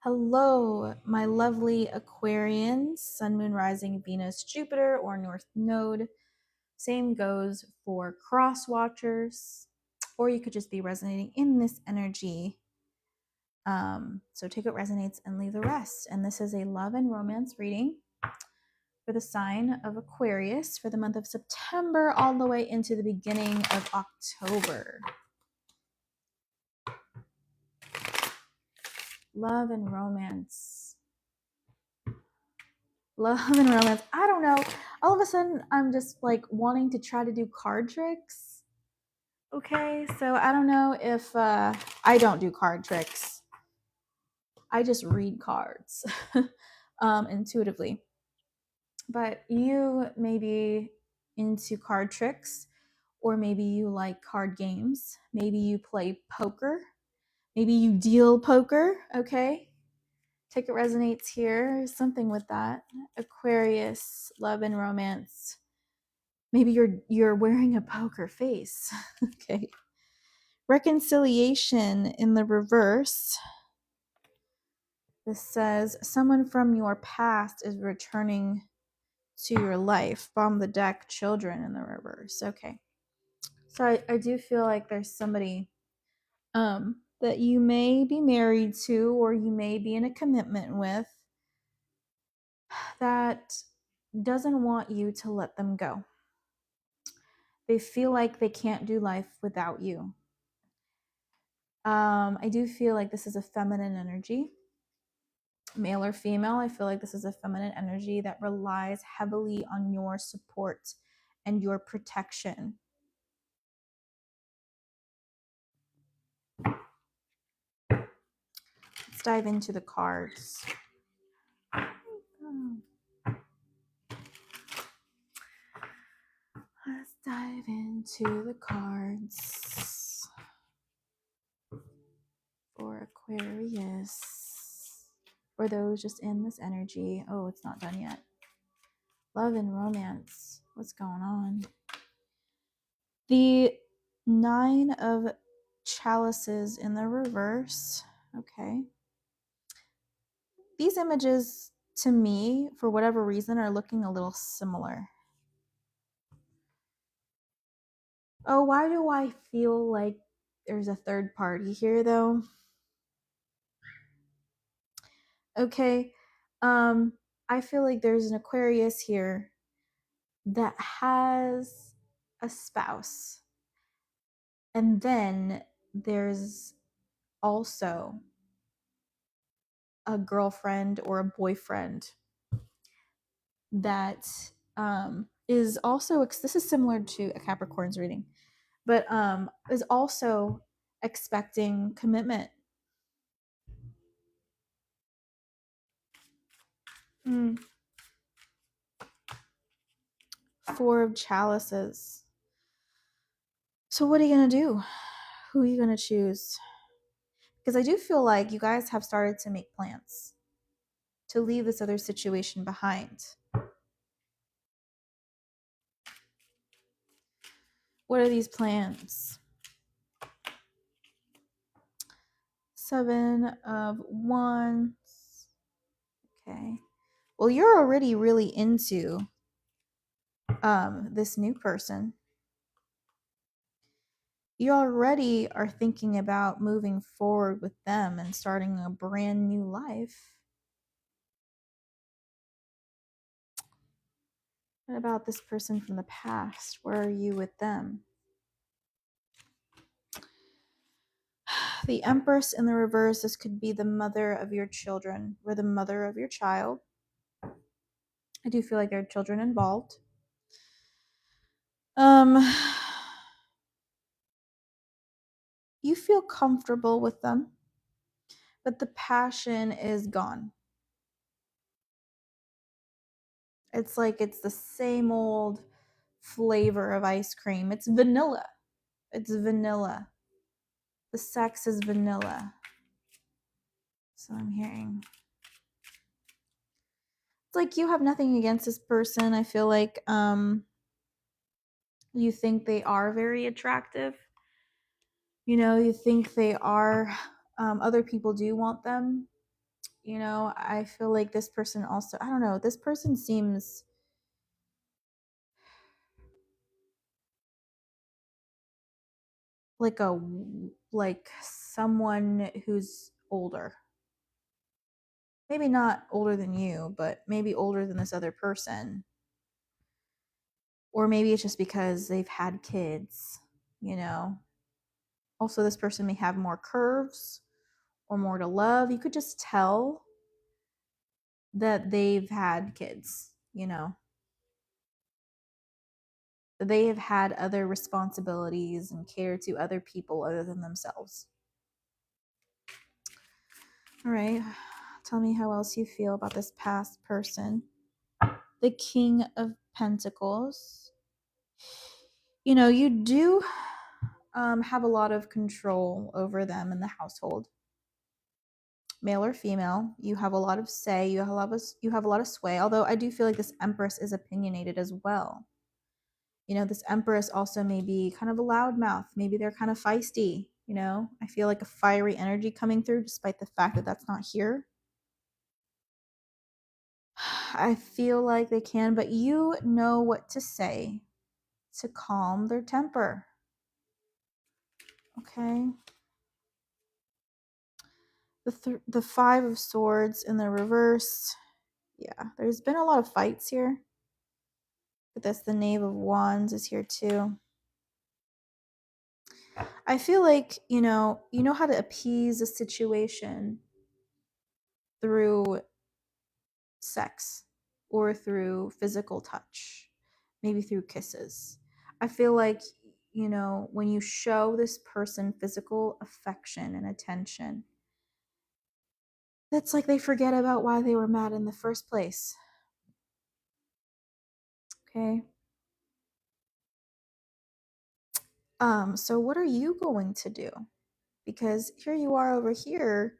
Hello, my lovely Aquarians, Sun, Moon, Rising, Venus, Jupiter, or North Node. Same goes for cross watchers, or you could just be resonating in this energy. So take what resonates and leave the rest. And this is a love and romance reading for the sign of Aquarius for the month of September all the way into the beginning of October. Love and romance. Love and romance. I don't know. All of a sudden, I'm just like wanting to try to do card tricks. Okay, so I don't know if I don't do card tricks. I just read cards intuitively. But you may be into card tricks, or maybe you like card games. Maybe you play poker. Maybe you deal poker. Okay. Take it resonates here. Something with that. Aquarius, love and romance. Maybe you're wearing a poker face. Okay. Reconciliation in the reverse. This says someone from your past is returning to your life. Bomb the deck, children in the reverse. Okay. So I do feel like there's somebody that you may be married to, or you may be in a commitment with, that doesn't want you to let them go. They feel like they can't do life without you. I do feel like this is a feminine energy, male or female. I feel like this is a feminine energy that relies heavily on your support and your protection. Let's dive into the cards. Let's dive into the cards for Aquarius. For those just in this energy. Oh, it's not done yet. Love and romance. What's going on? The 9 of chalices in the reverse. Okay. These images, to me, for whatever reason, are looking a little similar. Oh, why do I feel like there's a third party here, though? Okay. I feel like there's an Aquarius here that has a spouse. And then there's also a girlfriend or a boyfriend that is also, this is similar to a Capricorn's reading, but is also expecting commitment. Four of chalices. So what are you going to do? Who are you going to choose? Because I do feel like you guys have started to make plans to leave this other situation behind. What are these plans? 7 of Wands. Okay. Well, you're already really into this new person. You already are thinking about moving forward with them and starting a brand new life. What about this person from the past? Where are you with them? The Empress in the reverse. This could be the mother of your children or the mother of your child. I do feel like there are children involved. You feel comfortable with them, but the passion is gone. It's like it's the same old flavor of ice cream. It's vanilla. It's vanilla. The sex is vanilla. So I'm hearing. It's like you have nothing against this person. I feel like you think they are very attractive. You know, you think they are, other people do want them. You know, I feel like this person also, I don't know, this person seems like someone who's older. Maybe not older than you, but maybe older than this other person. Or maybe it's just because they've had kids, you know. Also, this person may have more curves or more to love. You could just tell that they've had kids, you know. They have had other responsibilities and care to other people other than themselves. All right. Tell me how else you feel about this past person. The King of Pentacles. You know, you do have a lot of control over them in the household. Male or female, you have a lot of say, you have a lot of sway, although I do feel like this Empress is opinionated as well. You know, this Empress also may be kind of a loudmouth. Maybe they're kind of feisty, you know. I feel like a fiery energy coming through despite the fact that that's not here. I feel like they can, but you know what to say to calm their temper. Okay. The Five of Swords in the reverse. Yeah, there's been a lot of fights here. But that's the Knave of Wands is here too. I feel like, you know how to appease a situation through sex or through physical touch, maybe through kisses. I feel like, you know, when you show this person physical affection and attention, it's like they forget about why they were mad in the first place. Okay. So what are you going to do? Because here you are over here,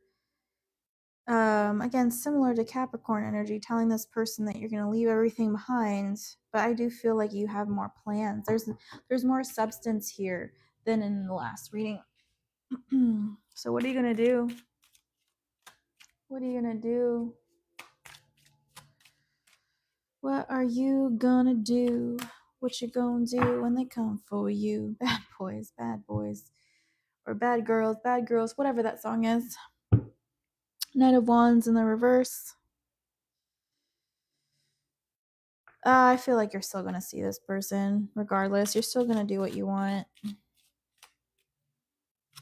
again, similar to Capricorn energy, telling this person that you're going to leave everything behind, but I do feel like you have more plans. There's more substance here than in the last reading. So what are you going to do? What are you going to do? What are you going to do? What you going to do when they come for you? Bad boys, or bad girls, whatever that song is. Knight of Wands in the reverse. I feel like you're still going to see this person regardless. You're still going to do what you want.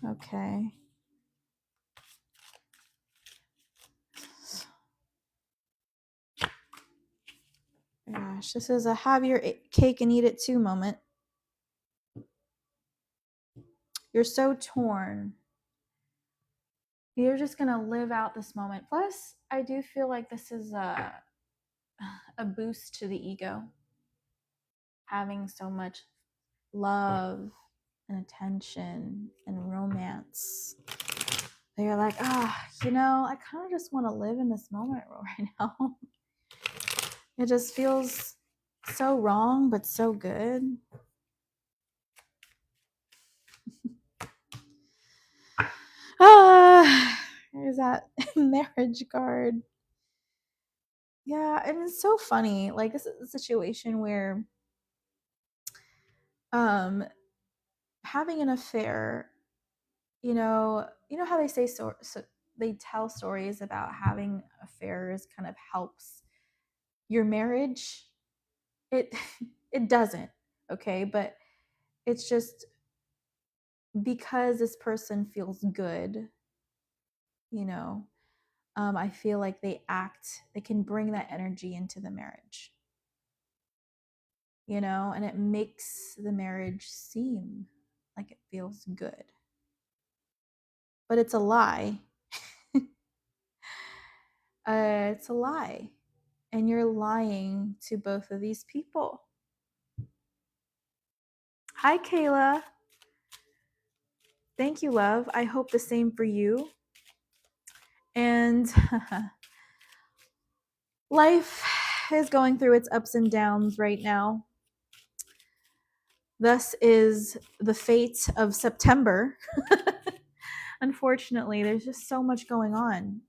Okay. Gosh, this is a have your cake and eat it too moment. You're so torn. You're just going to live out this moment. Plus, I do feel like this is a boost to the ego. Having so much love and attention and romance. You're like, you know, I kind of just want to live in this moment right now. It just feels so wrong, but so good. Here's that marriage card. Yeah, and it's so funny. Like, this is a situation where having an affair, you know how they say so they tell stories about having affairs kind of helps your marriage. It it doesn't, okay? But it's just because this person feels good, you know. I feel like they can bring that energy into the marriage, you know, and it makes the marriage seem like it feels good. But it's a lie. It's a lie. And you're lying to both of these people. Hi, Kayla. Thank you, love. I hope the same for you. And life is going through its ups and downs right now. Thus is the fate of September. Unfortunately, there's just so much going on.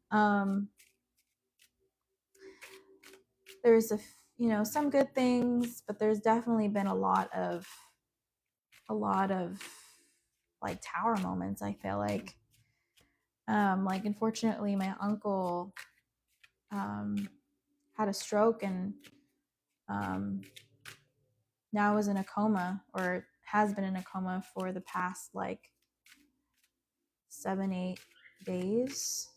there's some good things, but there's definitely been a lot of like tower moments. I feel like unfortunately my uncle had a stroke and now is in a coma, or has been in a coma for the past like 7-8 days.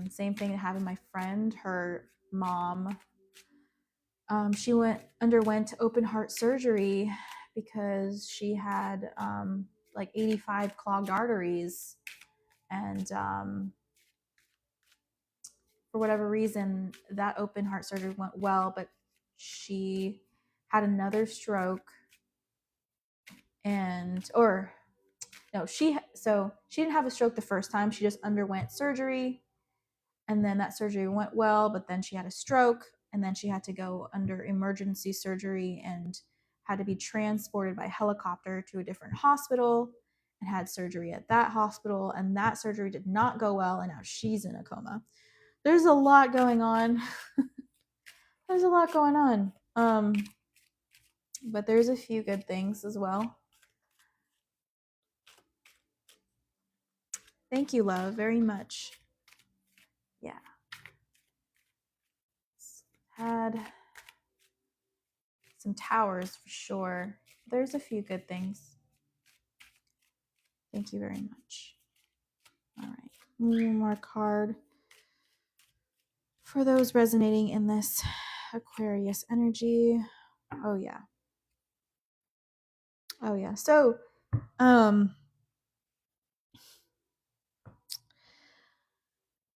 Same thing that happened to my friend. Her mom, she underwent open heart surgery because she had like 85 clogged arteries, and for whatever reason that open heart surgery went well, but she had another stroke, and or no, she didn't have a stroke the first time. She just underwent surgery, and then that surgery went well, but then she had a stroke, and then she had to go under emergency surgery and had to be transported by helicopter to a different hospital and had surgery at that hospital, and that surgery did not go well, and now she's in a coma. There's a lot going on. There's a lot going on. But there's a few good things as well. Thank you, love, very much. Yeah. Had some towers for sure. There's a few good things. Thank you very much. All right. One more card for those resonating in this Aquarius energy. Oh yeah. Oh yeah. So,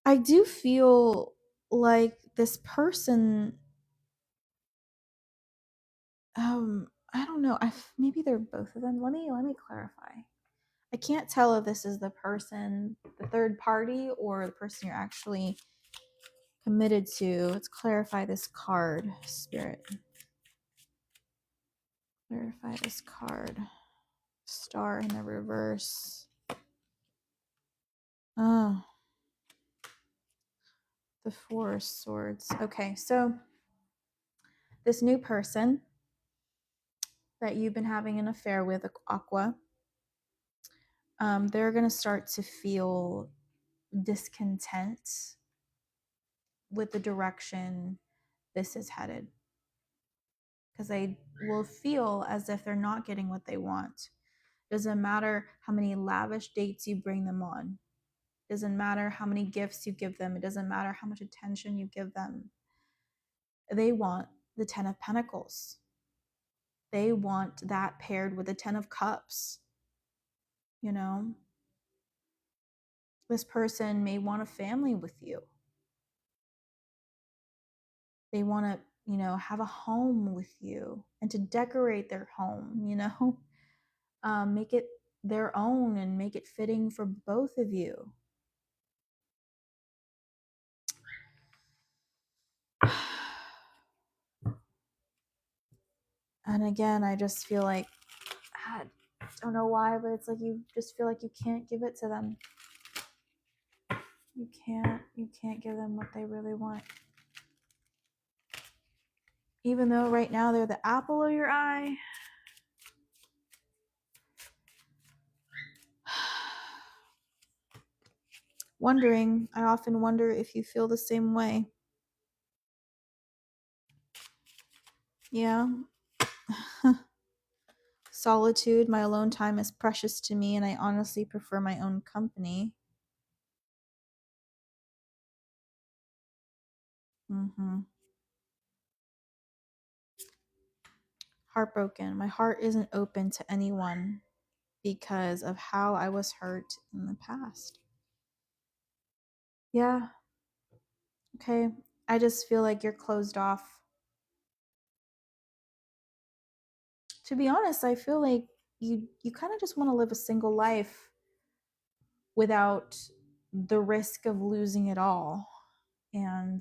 I do feel like this person, I don't know. Maybe they're both of them. Let me clarify. I can't tell if this is the person, the third party, or the person you're actually committed to. Let's clarify this card, Spirit. Clarify this card. Star in the reverse. Oh. The Four of Swords. Okay, so this new person that you've been having an affair with, Aqua, they're going to start to feel discontent with the direction this is headed, because they will feel as if they're not getting what they want. Doesn't matter how many lavish dates you bring them on. Doesn't matter how many gifts you give them. It doesn't matter how much attention you give them. They want the 10 of Pentacles. They want that paired with the 10 of Cups. You know, this person may want a family with you. They want to, have a home with you and to decorate their home, make it their own and make it fitting for both of you. And again, I just feel like, I don't know why, but it's like you just feel like you can't give it to them. You can't give them what they really want. Even though right now they're the apple of your eye. I often wonder if you feel the same way. Yeah. Solitude, my alone time is precious to me, and I honestly prefer my own company. Heartbroken. My heart isn't open to anyone because of how I was hurt in the past. Yeah. Okay. I just feel like you're closed off. To be honest, I feel like you kind of just want to live a single life without the risk of losing it all. And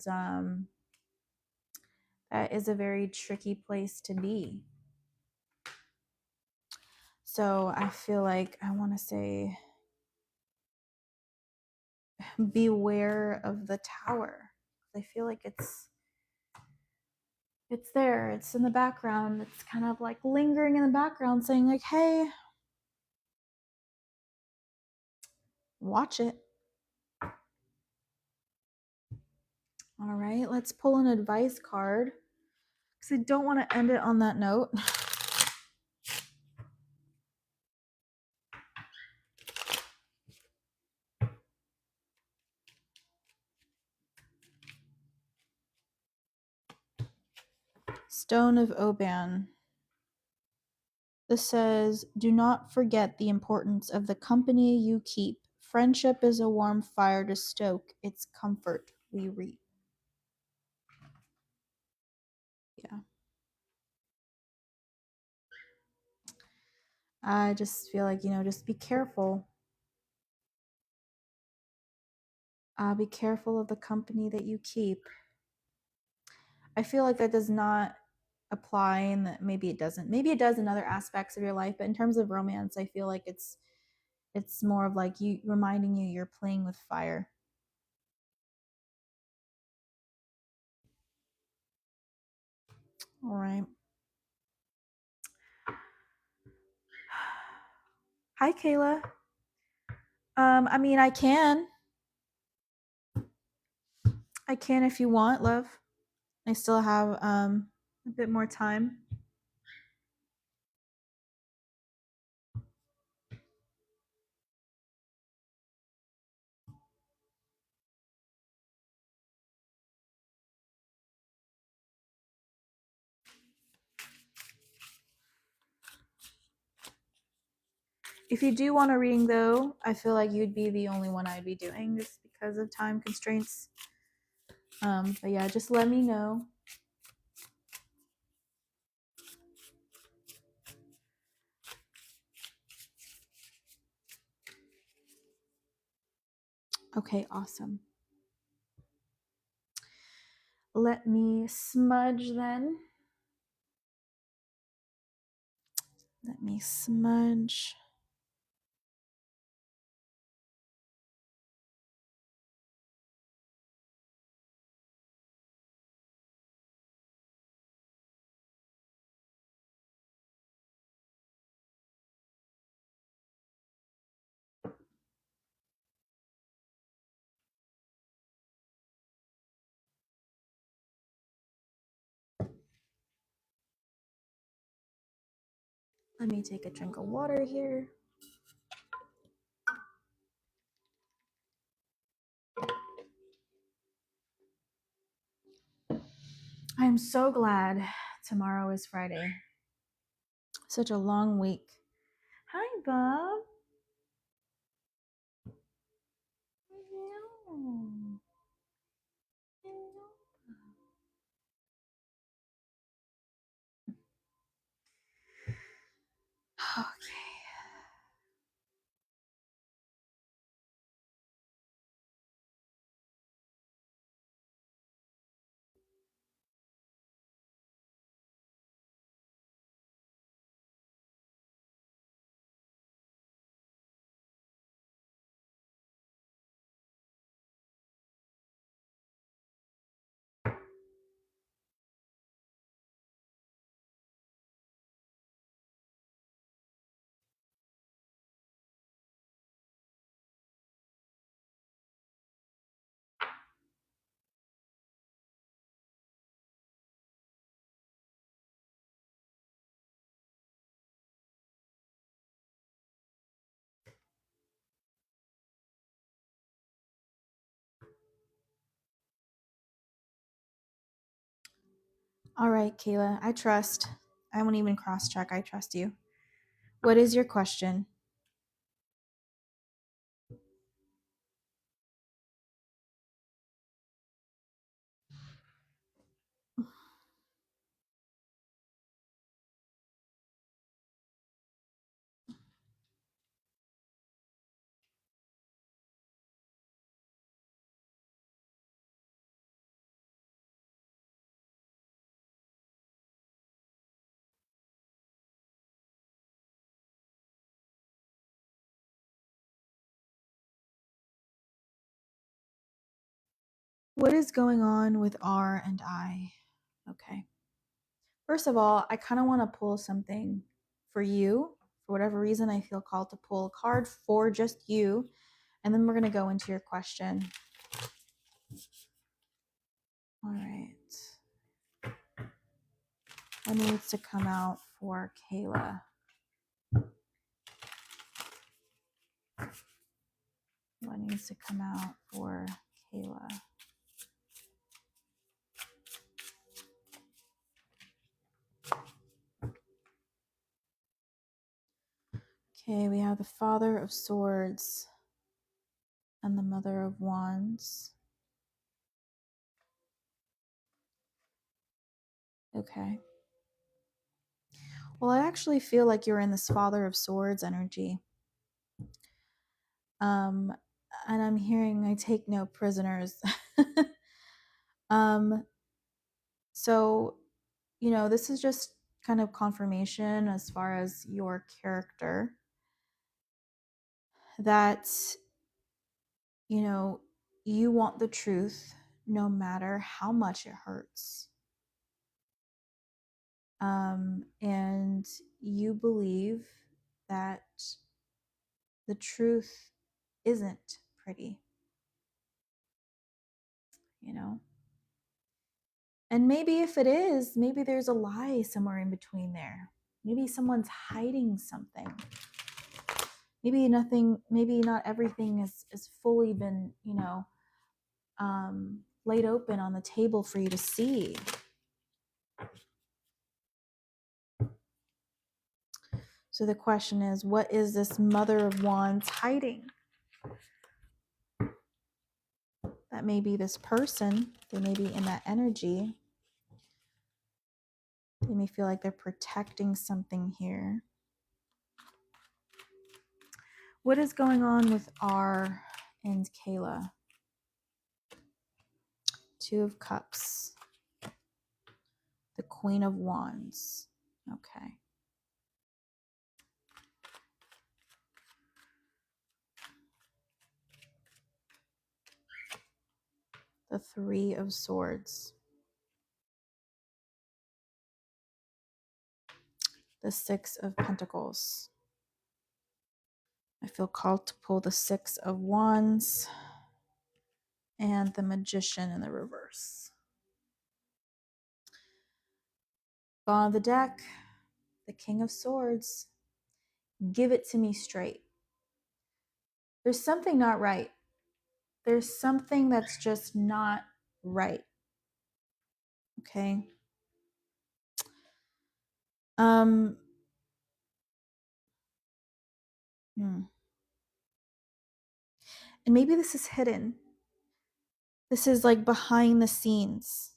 that is a very tricky place to be. So I feel like I want to say, beware of the tower. I feel like it's there. It's in the background. It's kind of like lingering in the background saying like, hey, watch it. All right, let's pull an advice card because I don't want to end it on that note. Stone of Oban. This says, do not forget the importance of the company you keep. Friendship is a warm fire to stoke. Its comfort we reap. Yeah. I just feel like, just be careful. Be careful of the company that you keep. I feel like that does not apply, and that maybe it doesn't. Maybe it does in other aspects of your life, but in terms of romance, I feel like it's more of like you reminding you you're playing with fire. All right. Hi, Kayla. I mean, I can if you want, love. I still have a bit more time. If you do want a reading, though, I feel like you'd be the only one I'd be doing just because of time constraints. But yeah, just let me know. Okay, awesome. Let me smudge then. Let me smudge. Let me take a drink of water here. I'm so glad tomorrow is Friday. Such a long week. Hi, Bob. Hello. Hello. Okay. All right, Kayla, I trust. I won't even cross check. I trust you. What is your question? What is going on with R and I? Okay. First of all, I kind of want to pull something for you. For whatever reason, I feel called to pull a card for just you. And then we're going to go into your question. All right. What needs to come out for Kayla? What needs to come out for Kayla? Okay, we have the Father of Swords and the Mother of Wands. Okay. Well, I actually feel like you're in this Father of Swords energy. And I'm hearing I take no prisoners. So, this is just kind of confirmation as far as your character that, you want the truth no matter how much it hurts. And you believe that the truth isn't pretty, And maybe if it is, maybe there's a lie somewhere in between there. Maybe someone's hiding something. Maybe not everything is fully been, laid open on the table for you to see. So the question is, what is this Mother of Wands hiding? That may be this person. They may be in that energy. They may feel like they're protecting something here. What is going on with R and Kayla? Two of Cups. The Queen of Wands. Okay. The Three of Swords. The Six of Pentacles. I feel called to pull the Six of Wands and the Magician in the reverse. Bottom of the deck, the King of Swords. Give it to me straight. There's something not right. There's something that's just not right. Okay. And maybe this is hidden. This is like behind the scenes.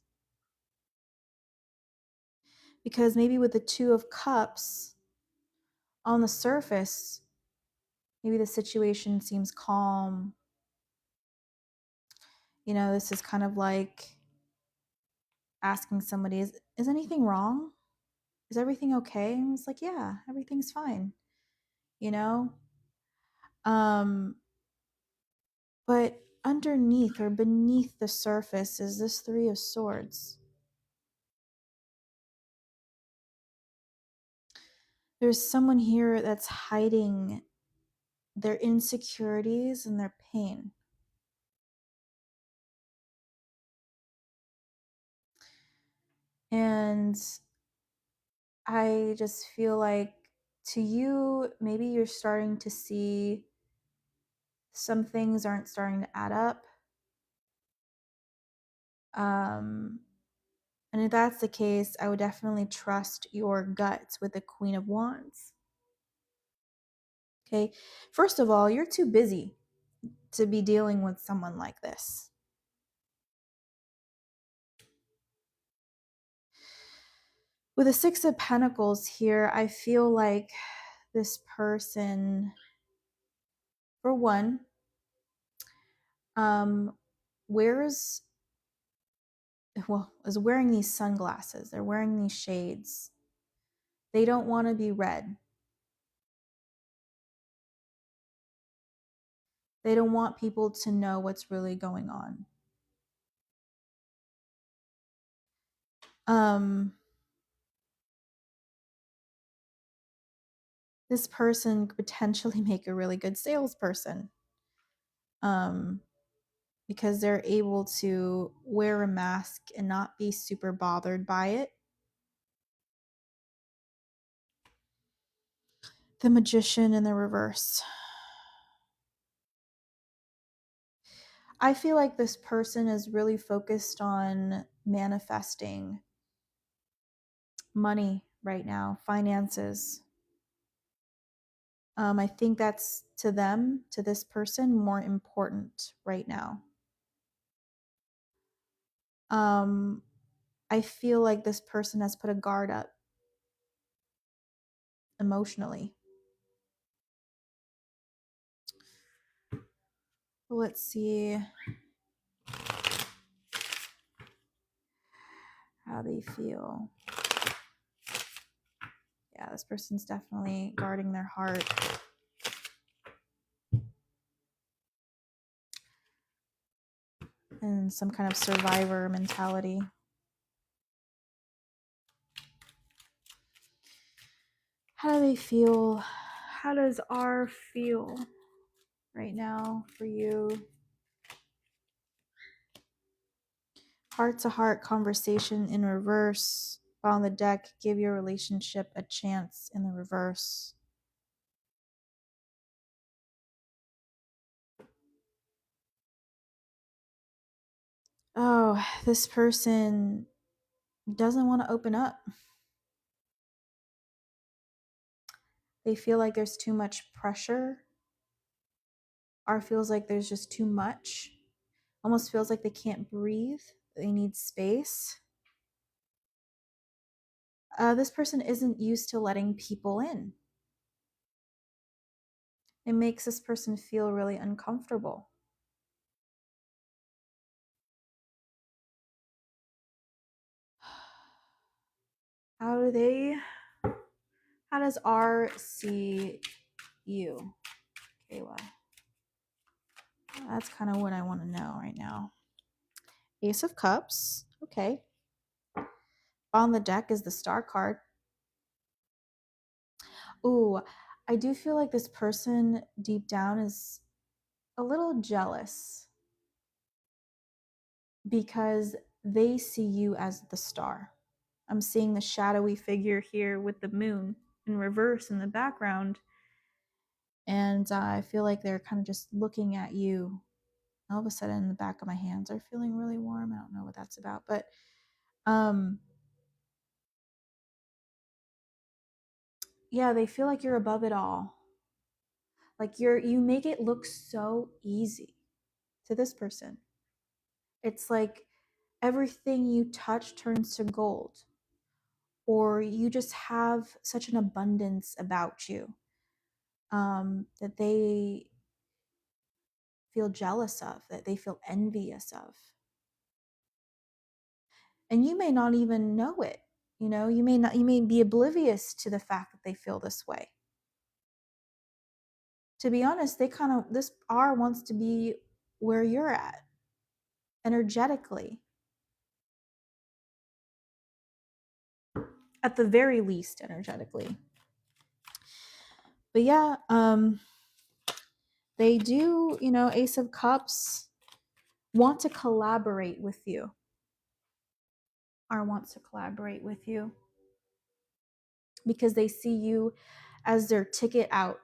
Because maybe with the Two of Cups, on the surface, maybe the situation seems calm. This is kind of like asking somebody, is anything wrong? Is everything okay? And it's like, yeah, everything's fine. But underneath or beneath the surface is this Three of Swords. There's someone here that's hiding their insecurities and their pain. And I just feel like to you, maybe you're starting to see some things aren't starting to add up. And if that's the case, I would definitely trust your guts with the Queen of Wands. Okay. First of all, you're too busy to be dealing with someone like this. With the Six of Pentacles here, I feel like this person, for one, is wearing these sunglasses. They're wearing these shades. They don't want to be read. They don't want people to know what's really going on. This person could potentially make a really good salesperson. Because they're able to wear a mask and not be super bothered by it. The Magician in the reverse. I feel like this person is really focused on manifesting money right now, finances. I think that's to them, to this person, more important right now. I feel like this person has put a guard up emotionally. Let's see how they feel. Yeah, this person's definitely guarding their heart. And some kind of survivor mentality. How do they feel? How does R feel right now for you? Heart to heart conversation in reverse. On the deck, give your relationship a chance in the reverse. Oh, this person doesn't want to open up. They feel like there's too much pressure. R feels like there's just too much. Almost feels like they can't breathe. They need space. This person isn't used to letting people in. It makes this person feel really uncomfortable. How does R see you, Kayla? That's kind of what I want to know right now. Ace of Cups. Okay. On the deck is the Star card. Ooh, I do feel like this person deep down is a little jealous because they see you as the star. I'm seeing the shadowy figure here with the moon in reverse in the background. And I feel like they're kind of just looking at you. All of a sudden, the back of my hands are feeling really warm. I don't know what that's about, but yeah, they feel like you're above it all. Like you make it look so easy to this person. It's like everything you touch turns to gold, or you just have such an abundance about you that they feel jealous of, that they feel envious of. And you may not even know it. You know, you may be oblivious to the fact that they feel this way. To be honest, this R wants to be where you're at energetically. At the very least, energetically. But yeah, they do, Ace of Cups want to collaborate with you. R wants to collaborate with you because they see you as their ticket out.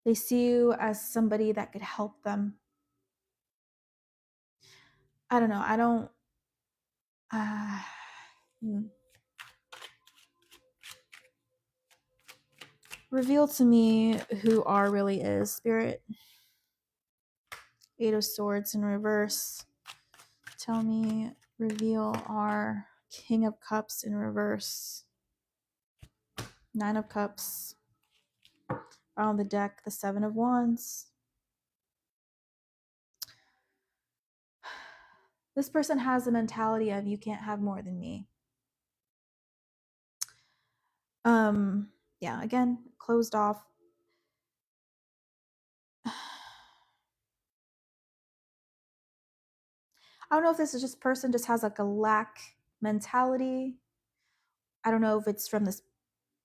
They see you as somebody that could help them. I don't know. I don't. Reveal to me who R really is, Spirit. Eight of Swords in reverse. Tell me, reveal R. King of Cups in reverse. Nine of Cups. On the deck, the Seven of Wands. This person has the mentality of you can't have more than me. Yeah, again, closed off. I don't know if this is just person just has like a lack mentality. I don't know if it's from this,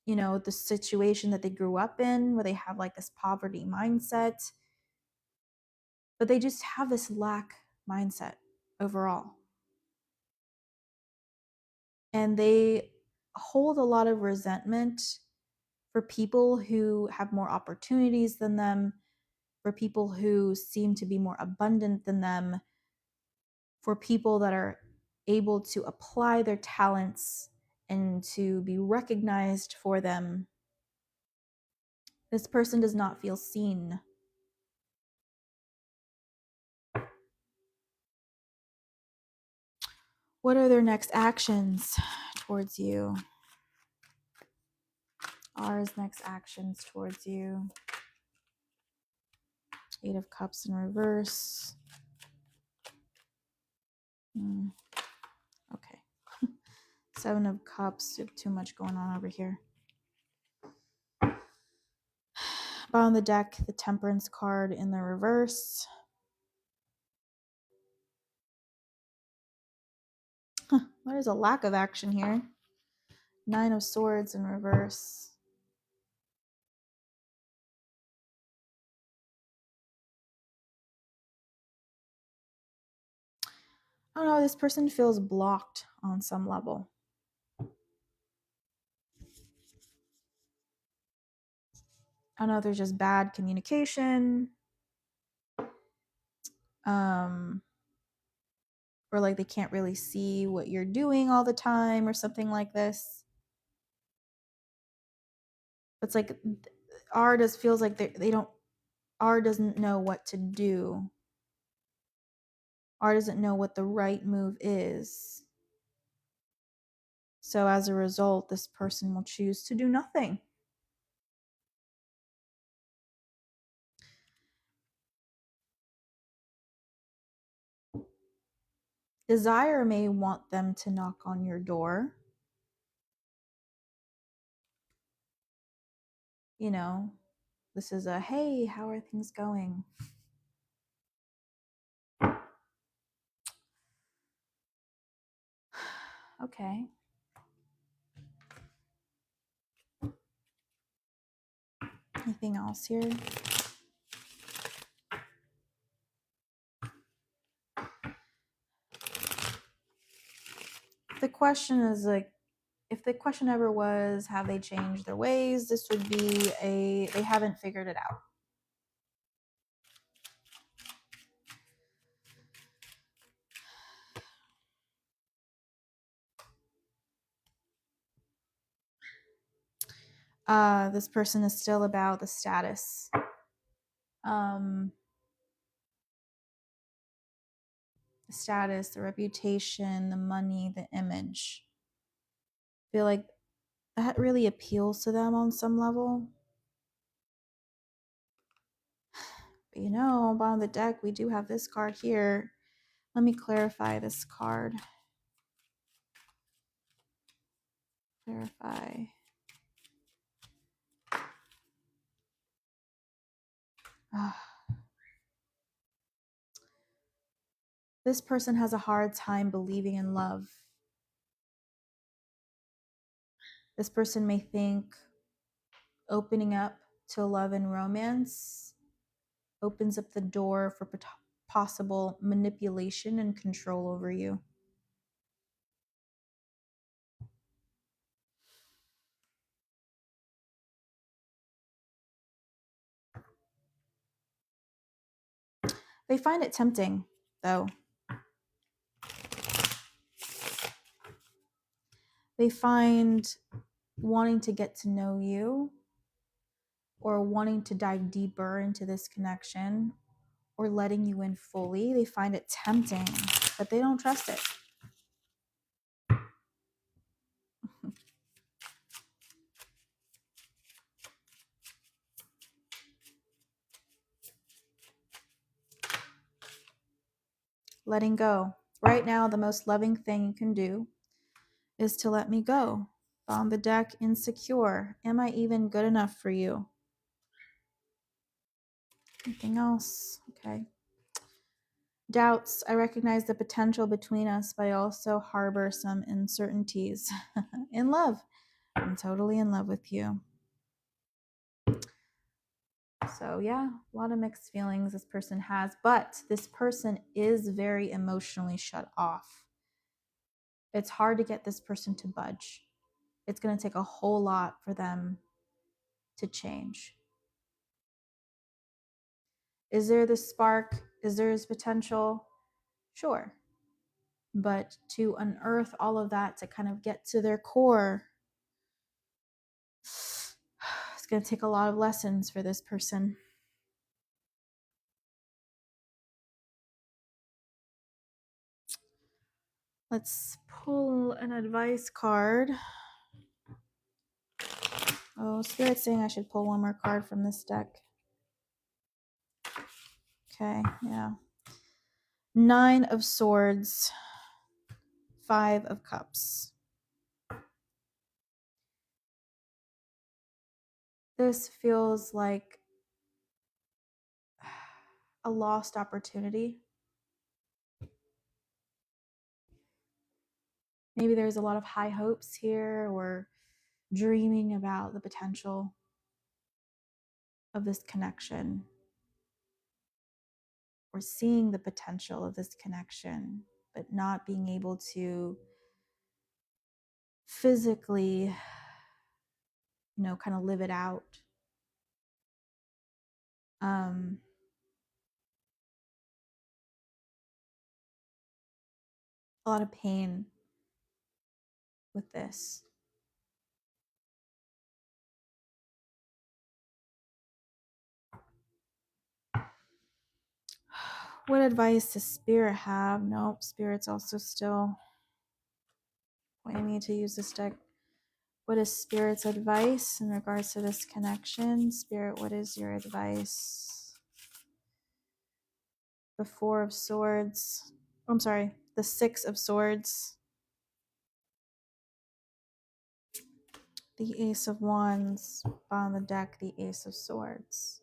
the situation that they grew up in where they have like this poverty mindset, but they just have this lack mindset overall. And they hold a lot of resentment for people who have more opportunities than them, for people who seem to be more abundant than them, for people that are able to apply their talents and to be recognized for them. This person does not feel seen. What are their next actions towards you? R's next actions towards you. 8 of Cups in reverse. Okay. 7 of Cups. You have too much going on over here. Bottom of the deck, the Temperance card in the reverse. There's a lack of action here. 9 of Swords in reverse. I don't know, this person feels blocked on some level. I don't know if there's just bad communication. Or like they can't really see what you're doing all the time or something like this. It's like R just feels like they don't, R doesn't know what to do. R doesn't know what the right move is. So as a result, this person will choose to do nothing. Desire may want them to knock on your door. This is a, hey, how are things going? Okay. Anything else here? The question is like, if the question ever was, have they changed their ways? This would be they haven't figured it out. This person is still about the status. The status, the reputation, the money, the image. I feel like that really appeals to them on some level. But bottom of the deck, we do have this card here. Let me clarify this card. Clarify. This person has a hard time believing in love. This person may think opening up to love and romance opens up the door for possible manipulation and control over you. They find it tempting, though. They find wanting to get to know you or wanting to dive deeper into this connection or letting you in fully. They find it tempting, but they don't trust it. Letting go. Right now, the most loving thing you can do is to let me go. On the deck, insecure. Am I even good enough for you? Anything else? Okay. Doubts. I recognize the potential between us, but I also harbor some uncertainties. In love. I'm totally in love with you. So, yeah, a lot of mixed feelings this person has, but this person is very emotionally shut off. It's hard to get this person to budge. It's going to take a whole lot for them to change. Is there this spark? Is there this potential? Sure. But to unearth all of that, to kind of get to their core, it's going to take a lot of lessons for this person. Let's pull an advice card. Oh, Spirit's saying I should pull one more card from this deck. Okay, yeah. 9 of Swords, 5 of Cups. This feels like a lost opportunity. Maybe there's a lot of high hopes here, or dreaming about the potential of this connection, or seeing the potential of this connection, but not being able to physically, kind of live it out. A lot of pain with this. What advice does Spirit have? Nope, Spirit's also still pointing me to use this deck. What is Spirit's advice in regards to this connection? Spirit, what is your advice? The 4 of Swords. I'm sorry, the 6 of Swords. The Ace of Wands. On the deck, the Ace of Swords.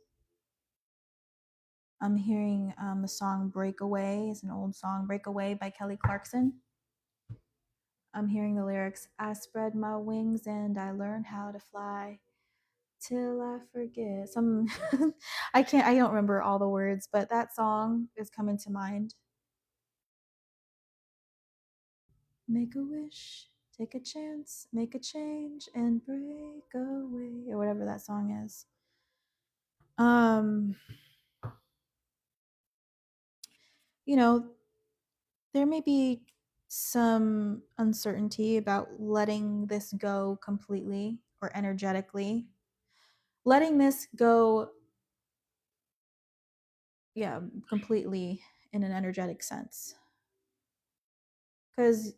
I'm hearing the song Breakaway. It's an old song, Breakaway by Kelly Clarkson. I'm hearing the lyrics, I spread my wings and I learned how to fly till I forget. I don't remember all the words, but that song is coming to mind. Make a wish, take a chance, make a change and break away, or whatever that song is. There may be some uncertainty about letting this go completely or energetically. Letting this go, completely in an energetic sense. Because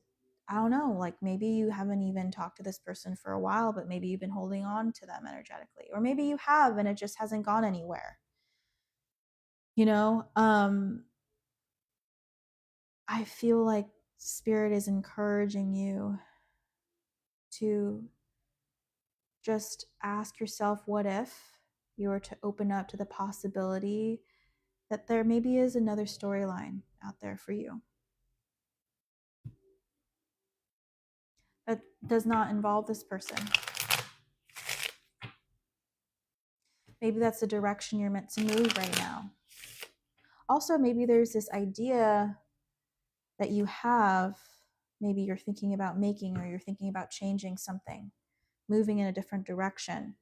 I don't know, like maybe you haven't even talked to this person for a while, but maybe you've been holding on to them energetically. Or maybe you have and it just hasn't gone anywhere. I feel like Spirit is encouraging you to just ask yourself, what if you were to open up to the possibility that there maybe is another storyline out there for you that does not involve this person. Maybe that's the direction you're meant to move right now. Also, maybe there's this idea that you have, maybe you're thinking about making, or you're thinking about changing something, moving in a different direction.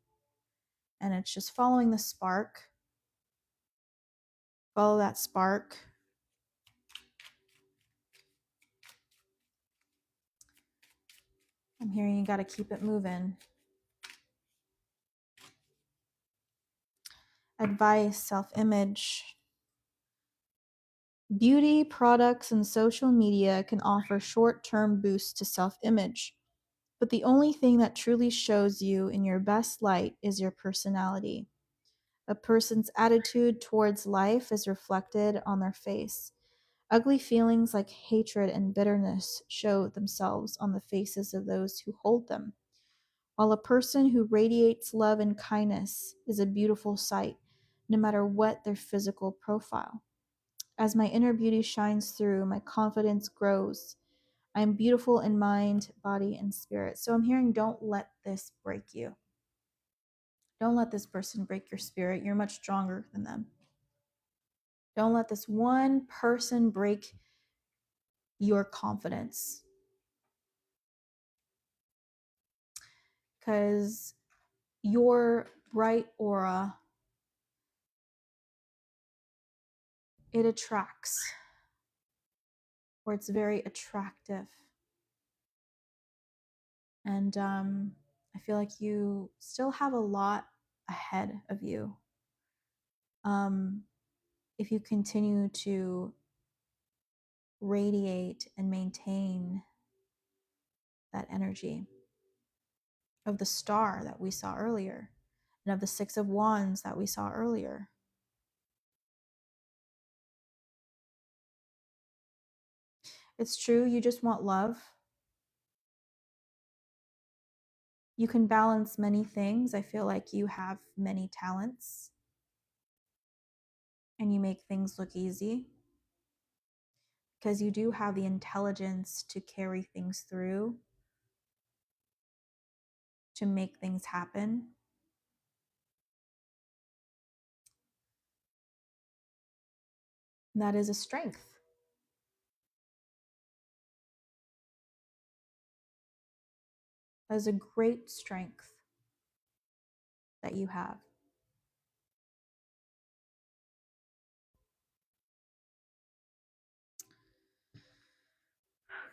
And it's just following the spark. Follow that spark. I'm hearing you got to keep it moving. Advice, self-image. Beauty products and social media can offer short-term boosts to self-image, but the only thing that truly shows you in your best light is your personality. A person's attitude towards life is reflected on their face. Ugly feelings like hatred and bitterness show themselves on the faces of those who hold them, while a person who radiates love and kindness is a beautiful sight, no matter what their physical profile. As my inner beauty shines through, my confidence grows. I am beautiful in mind, body, and spirit. So I'm hearing, don't let this break you. Don't let this person break your spirit. You're much stronger than them. Don't let this one person break your confidence. Because your bright aura, it attracts, or it's very attractive. And I feel like you still have a lot ahead of you. If you continue to radiate and maintain that energy of the star that we saw earlier and of the Six of Wands that we saw earlier. It's true, you just want love. You can balance many things. I feel like you have many talents and you make things look easy because you do have the intelligence to carry things through, to make things happen. That is a strength. That is a great strength that you have.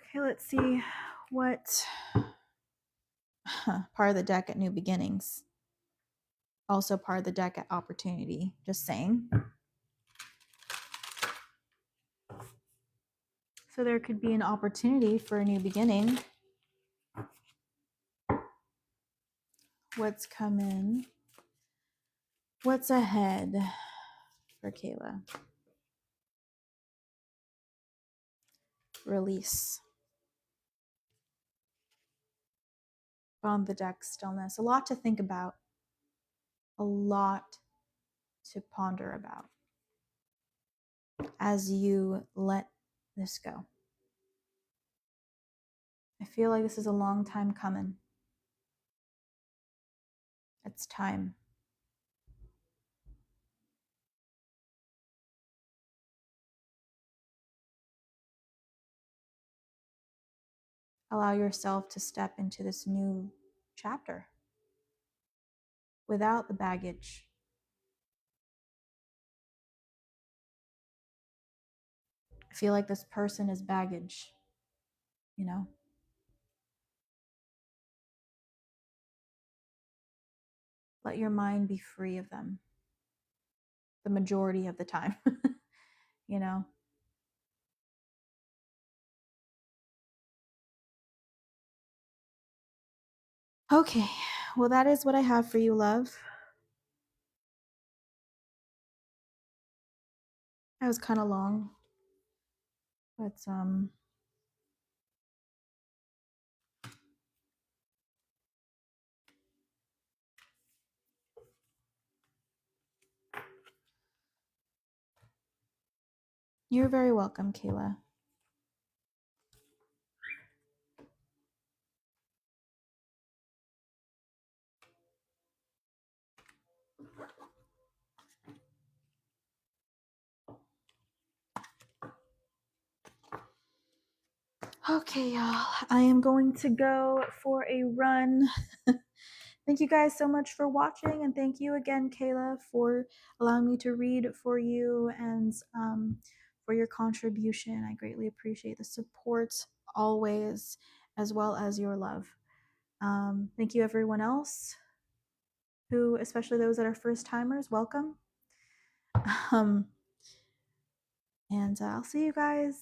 Okay, let's see what part of the deck at New Beginnings. Also part of the deck at Opportunity, just saying. So there could be an opportunity for a new beginning. What's coming? What's ahead for Kayla? Release. On the deck, stillness. A lot to think about. A lot to ponder about as you let this go. I feel like this is a long time coming. It's time. Allow yourself to step into this new chapter without the baggage. I feel like this person is baggage, you know? Let your mind be free of them the majority of the time, you know? Okay, well, that is what I have for you, love. That was kind of long, but you're very welcome, Kayla. Okay, y'all, I am going to go for a run. Thank you guys so much for watching, and thank you again, Kayla, for allowing me to read for you and for your contribution. I greatly appreciate the support always, as well as your love. Thank you, everyone else, who, especially those that are first timers, welcome. And I'll see you guys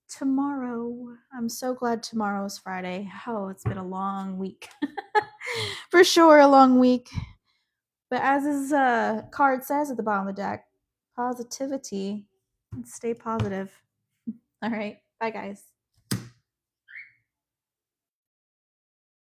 tomorrow. I'm so glad tomorrow is Friday. Oh, it's been a long week. For sure, a long week. But as his card says at the bottom of the deck, positivity. Stay positive. All right. Bye, guys.